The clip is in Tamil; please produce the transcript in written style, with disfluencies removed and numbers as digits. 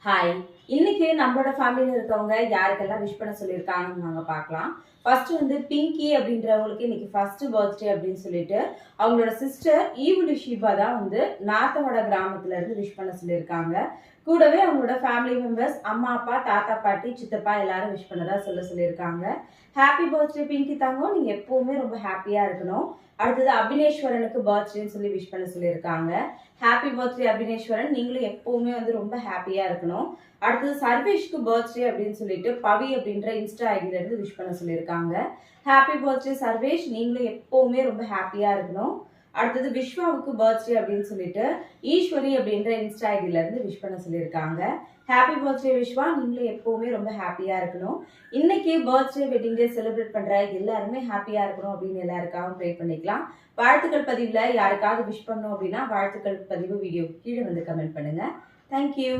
ஹாய். இன்னைக்கு நம்மளோட ஃபேமிலியில இருக்கவங்க யாருக்கெல்லாம் விஷ் பண்ண சொல்லியிருக்காங்கன்னு நாங்க பார்க்கலாம். ஃபர்ஸ்ட் வந்து பிங்கி அப்படின்றவங்களுக்கு இன்னைக்கு ஃபர்ஸ்ட் பர்த்டே அப்படின்னு சொல்லிட்டு அவங்களோட சிஸ்டர் ஈவுலி ஷீபா தான் வந்து நார்த்தமோட கிராமத்துல இருந்து விஷ் பண்ண சொல்லியிருக்காங்க. கூடவே அவங்களோட ஃபேமிலி மெம்பர்ஸ் அம்மா அப்பா தாத்தா பாட்டி சித்தப்பா எல்லாரும் விஷ் பண்ணதா சொல்லியிருக்காங்க. ஹாப்பி பர்த்டே பிங்கி தங்கம், நீங்க எப்பவுமே ரொம்ப ஹாப்பியா இருக்கணும். அடுத்தது அபினேஸ்வரனுக்கு பர்த்டேன்னு சொல்லி விஷ் பண்ண சொல்லியிருக்காங்க. ஹாப்பி பர்த்டே அபினேஸ்வரன், நீங்களும் எப்பவுமே வந்து ரொம்ப ஹாப்பியா இருக்கணும். அடுத்தது சர்வேஷ்க்கு பர்த்டே அப்படின்னு சொல்லிட்டு பவி அப்படின்ற இன்ஸ்டா ஐடியில இருந்து விஷ் பண்ண சொல்லியிருக்காங்க. ஹாப்பி பர்த்டே சர்வேஷ், நீங்களும் எப்பவுமே ரொம்ப ஹாப்பியா இருக்கணும். அடுத்தது விஸ்வாவுக்கு பர்த்டே அப்படின்னு சொல்லிட்டு ஈஸ்வரி அப்படின்ற இன்ஸ்டா ஐடியில இருந்து விஷ் பண்ண சொல்லியிருக்காங்க. ஹாப்பி பர்த்டே விஸ்வா, நீங்களும் எப்பவுமே ரொம்ப ஹாப்பியா இருக்கணும். இன்னைக்கு பர்த்டே வெட்டிங் டே செலிப்ரேட் பண்ற எல்லாருமே ஹாப்பியா இருக்கணும் அப்படின்னு எல்லாருக்காகவும் ப்ரே பண்ணிக்கலாம். வாழ்த்துக்கள் பதிவுல யாருக்காவது விஷ் பண்ணணும் அப்படின்னா வாழ்த்துக்கள் பதிவு வீடியோ கீழே வந்து கமெண்ட் பண்ணுங்க. தேங்க்யூ.